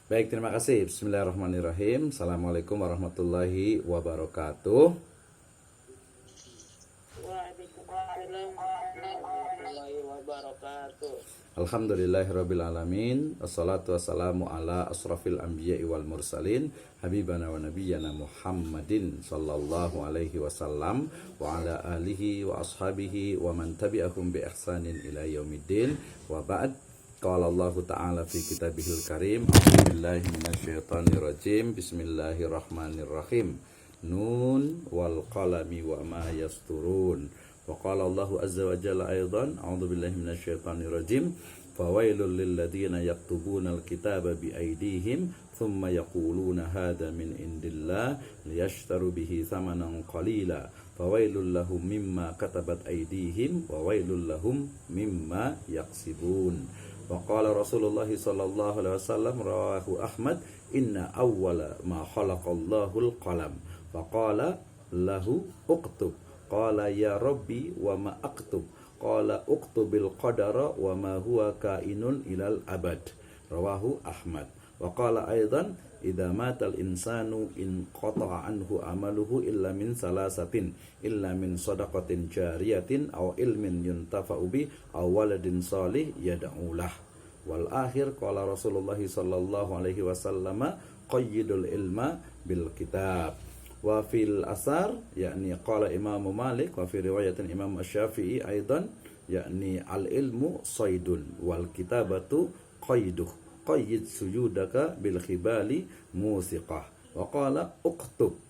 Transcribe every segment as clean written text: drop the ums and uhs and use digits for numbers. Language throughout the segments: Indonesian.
Baik, terima kasih. Bismillahirrahmanirrahim. Assalamualaikum warahmatullahi wabarakatuh. Waalaikumsalam warahmatullahi wabarakatuh. Alhamdulillahirrabbilalamin. Assalatu wassalamu ala asrafil anbiya'i wal mursalin habibana wa nabiyyana Muhammadin sallallahu alaihi wasallam wa ala alihi wa ashabihi wa man tabi'ahum bi ihsanin ila yaumiddin. Wa ba'd. Qala Allah Ta'ala fi kitabihil karim. A'udzubillahi minasyaitonir rajim. Bismillahirrahmanirrahim. Nun wal qalami wa ma yasturun. Wa qala Allah azza wa jalla aidan. A'udzubillahi minasyaitonir rajim. Fawailul lil ladzina yaktubunal kitaba bi aydihim thumma yaquluna hadza min indillah liyashtaru bihi thamanan qalila. Fawailul lahum mimma katabat aydihim wa wailul lahum mimma yaksibun. Wa qala Rasulullah sallallahu alaihi wasallam rawahu Ahmad inna awwala ma khalaqallahu al-qalam fa qala lahu uktub qala ya rabbi wa ma aktub qala uktubil qadara wa ma huwa kainun ilal abad rawahu Ahmad. Wa qala aidan idza matal insanu in qata'a anhu amaluhu illa min salasatin illa min sadaqatin jariyatin aw ilmin yuntafa'u bi aw waladin salih yad'u lah. Wal akhir qala Rasulullah sallallahu alaihi wasallam qayyidul ilma bil kitab. Wa fil asar yakni qala Imam Malik wa fi riwayatin Imam Asy-Syafi'i aidan yakni al ilmu saydun wal kitabatu qayduh qayyid sujudaka bil khibali musiqah. Wa qala uktub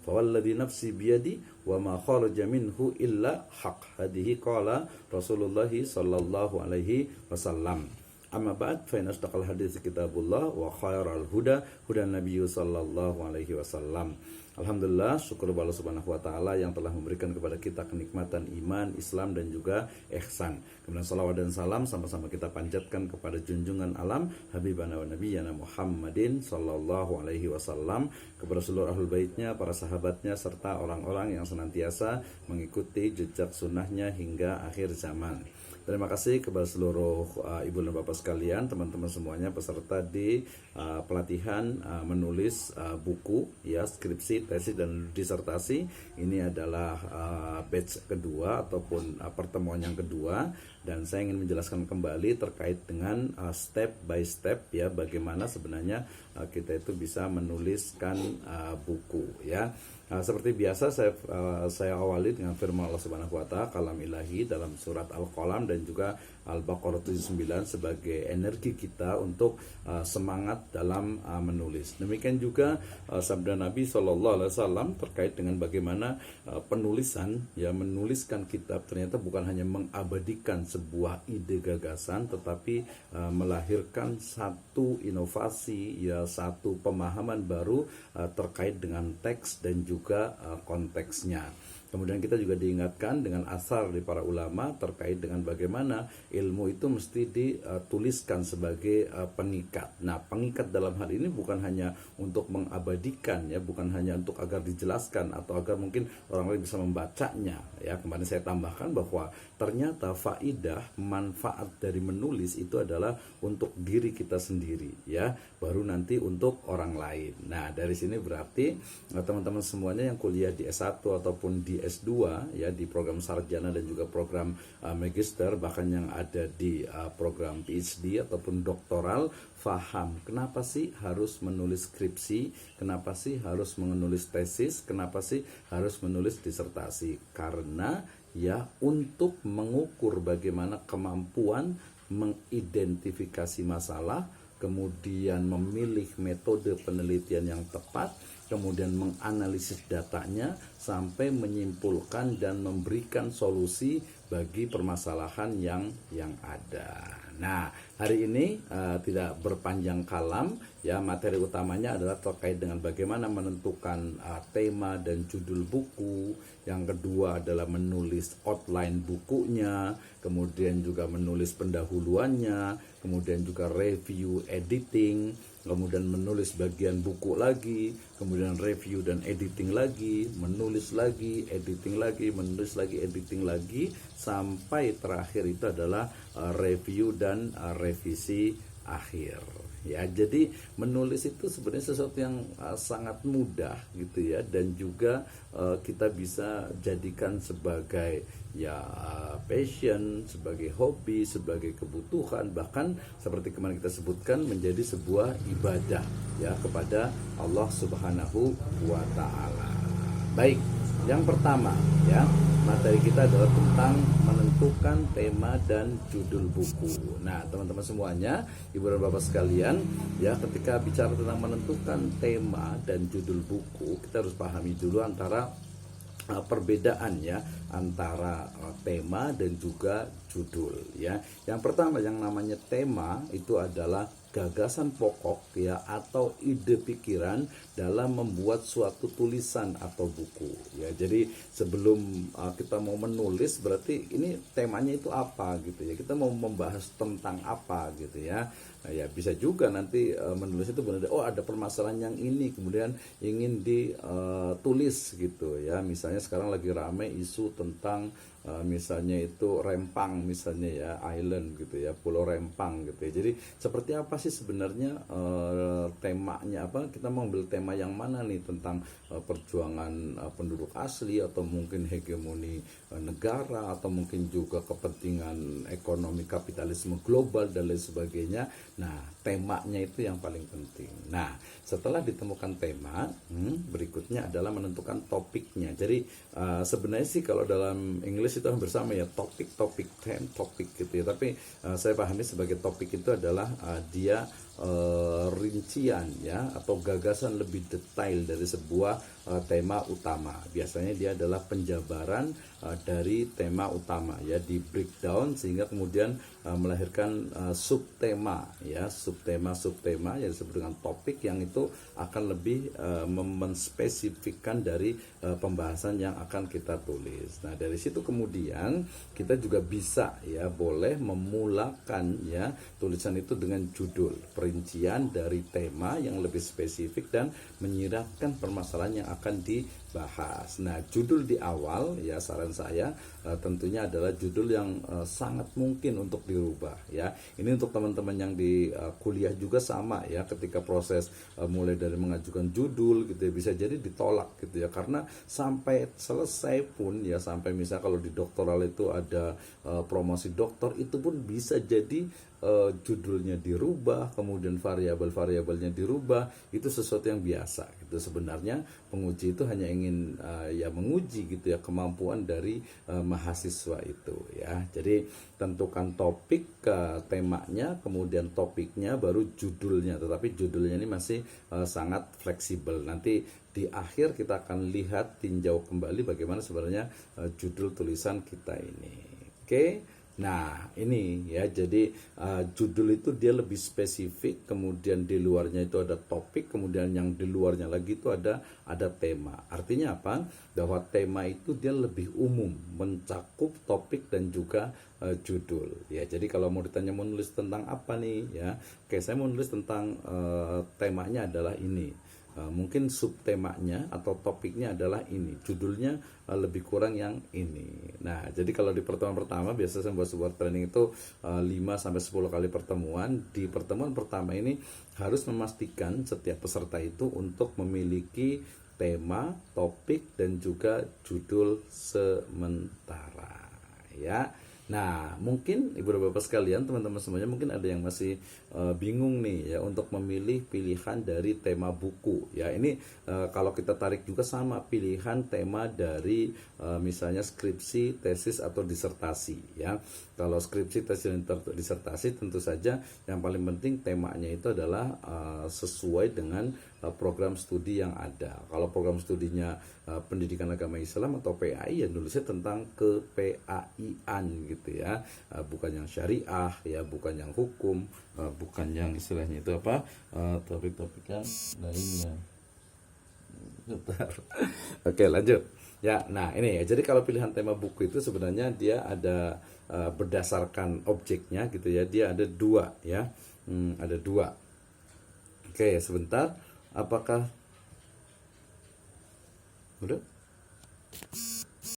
fawalladhi nafsi biyadi wa ma kharaja minhu illa haq. Hadhihi qala Rasulullah sallallahu alaihi wasallam. Amma ba'd fa inna asdaqal hadits kitabullah wa khairal huda hudan nabiyyu sallallahu alaihi wasallam. Alhamdulillah, syukur kepada Allah Subhanahu wa taala yang telah memberikan kepada kita kenikmatan iman, Islam dan juga ihsan. Kemudian salawat dan salam sama-sama kita panjatkan kepada junjungan alam habibana wa nabiyyana Muhammadin sallallahu alaihi wasallam, kepada seluruh ahlul baitnya, para sahabatnya serta orang-orang yang senantiasa mengikuti jejak sunnahnya hingga akhir zaman. Terima kasih kepada seluruh ibu dan bapak sekalian, teman-teman semuanya peserta di pelatihan menulis buku, ya, skripsi, tesis dan disertasi. Ini adalah batch kedua ataupun pertemuan yang kedua, dan saya ingin menjelaskan kembali terkait dengan step by step, ya, bagaimana sebenarnya kita itu bisa menuliskan buku, ya. Seperti biasa saya awali dengan firman Allah Subhanahu wa taala kalam ilahi dalam surat Al-Qalam dan juga Al-Baqarah 79 sebagai energi kita untuk semangat dalam menulis. Demikian juga sabda Nabi SAW terkait dengan bagaimana penulisan, ya, menuliskan kitab ternyata bukan hanya mengabadikan sebuah ide gagasan, tetapi melahirkan satu inovasi, ya, satu pemahaman baru terkait dengan teks dan juga konteksnya. Kemudian kita juga diingatkan dengan asar dari para ulama terkait dengan bagaimana ilmu itu mesti dituliskan sebagai pengikat. Nah, pengikat dalam hal ini bukan hanya untuk mengabadikan, ya, bukan hanya untuk agar dijelaskan atau agar mungkin orang lain bisa membacanya, ya. Kemarin saya tambahkan bahwa ternyata faidah, manfaat dari menulis itu adalah untuk diri kita sendiri, ya, baru nanti untuk orang lain. Nah, dari sini berarti teman-teman semuanya yang kuliah di S1 ataupun di S2, ya, di program sarjana dan juga program magister, bahkan yang ada di program PhD ataupun doktoral, faham kenapa sih harus menulis skripsi, kenapa sih harus menulis tesis, kenapa sih harus menulis disertasi. Karena, ya, untuk mengukur bagaimana kemampuan mengidentifikasi masalah, kemudian memilih metode penelitian yang tepat, kemudian menganalisis datanya sampai menyimpulkan dan memberikan solusi bagi permasalahan yang ada. Nah, hari ini tidak berpanjang kalam, ya, materi utamanya adalah terkait dengan bagaimana menentukan tema dan judul buku. Yang kedua adalah menulis outline bukunya, kemudian juga menulis pendahuluannya, kemudian juga review editing, kemudian menulis bagian buku lagi, kemudian review dan editing lagi, menulis lagi, editing lagi, menulis lagi, editing lagi, sampai terakhir itu adalah review dan revisi akhir, Ya, jadi menulis itu sebenarnya sesuatu yang sangat mudah gitu ya, dan juga kita bisa jadikan sebagai ya passion, sebagai hobi, sebagai kebutuhan, bahkan seperti kemarin kita sebutkan menjadi sebuah ibadah ya kepada Allah Subhanahu wa taala. Baik, yang pertama ya, materi kita adalah tentang menentukan tema dan judul buku. Nah, teman-teman semuanya, Ibu dan Bapak sekalian, ya ketika bicara tentang menentukan tema dan judul buku, kita harus pahami dulu antara perbedaan ya antara tema dan juga judul ya. Yang pertama, yang namanya tema itu adalah gagasan pokok ya atau ide pikiran dalam membuat suatu tulisan atau buku ya. Jadi sebelum kita mau menulis, berarti ini temanya itu apa gitu ya, kita mau membahas tentang apa gitu ya. Nah, ya bisa juga nanti menulis itu benar, oh ada permasalahan yang ini kemudian ingin ditulis gitu ya. Misalnya sekarang lagi ramai isu tentang misalnya itu Rempang misalnya ya, island gitu ya, Pulau Rempang gitu ya. Jadi seperti apa sih sebenarnya temanya, apa kita mau ambil tema yang mana nih, tentang perjuangan penduduk asli atau mungkin hegemoni negara atau mungkin juga kepentingan ekonomi kapitalisme global dan lain sebagainya. Nah, temanya itu yang paling penting. Nah, setelah ditemukan tema, berikutnya adalah menentukan topiknya. Jadi sebenarnya sih kalau dalam English itu hampir sama ya, topik, theme, topik gitu ya. Tapi saya pahami sebagai topik itu adalah dia rincian ya atau gagasan lebih detail dari sebuah tema utama. Biasanya dia adalah penjabaran dari tema utama ya, di breakdown sehingga kemudian melahirkan subtema ya, subtema yang disebut dengan topik, yang itu akan lebih menspesifikkan dari pembahasan yang akan kita tulis. Nah, dari situ kemudian kita juga bisa ya boleh memulakan ya tulisan itu dengan judul, rincian dari tema yang lebih spesifik dan menyiratkan permasalahan yang akan dibahas. Nah, judul di awal ya, saran saya tentunya adalah judul yang sangat mungkin untuk dirubah ya. Ini untuk teman-teman yang di kuliah juga sama ya, ketika proses mulai dari mengajukan judul gitu ya, bisa jadi ditolak gitu ya, karena sampai selesai pun ya, sampai misalnya kalau di doktoral itu ada promosi doktor, itu pun bisa jadi judulnya dirubah, kemudian variabel-variabelnya dirubah. Itu sesuatu yang biasa gitu. Sebenarnya penguji itu hanya ingin ya menguji gitu ya kemampuan dari mahasiswa itu ya. Jadi tentukan topik, temanya, kemudian topiknya, baru judulnya. Tetapi judulnya ini masih sangat fleksibel. Nanti di akhir kita akan lihat, tinjau kembali bagaimana sebenarnya judul tulisan kita ini. Oke. Nah, ini ya, jadi judul itu dia lebih spesifik, kemudian di luarnya itu ada topik, kemudian yang di luarnya lagi itu ada tema. Artinya apa? Bahwa tema itu dia lebih umum, mencakup topik dan juga judul. Ya, jadi kalau mau ditanya mau nulis tentang apa nih ya, oke, saya mau nulis tentang temanya adalah ini. Mungkin subtemanya atau topiknya adalah ini, judulnya lebih kurang yang ini. Nah, jadi kalau di pertemuan pertama biasanya saya buat sebuah training itu 5-10 kali pertemuan. Di pertemuan pertama ini harus memastikan setiap peserta itu untuk memiliki tema, topik, dan juga judul sementara ya. Nah, mungkin Ibu dan Bapak sekalian, teman-teman semuanya, mungkin ada yang masih bingung nih ya untuk memilih pilihan dari tema buku ya. Ini kalau kita tarik juga sama pilihan tema dari misalnya skripsi, tesis, atau disertasi ya. Kalau skripsi, tesis, dan disertasi tentu saja yang paling penting temanya itu adalah sesuai dengan program studi yang ada. Kalau program studinya pendidikan agama Islam atau PAI, ya nulisnya tentang ke-PAI-an gitu ya, bukan yang syariah ya, bukan yang hukum, bukan yang istilahnya itu apa, topik-topik yang lainnya. Oke, lanjut ya. Nah, ini ya, jadi kalau pilihan tema buku itu sebenarnya dia ada berdasarkan objeknya gitu ya, dia ada dua ya, ada dua. Oke, sebentar, apakah udah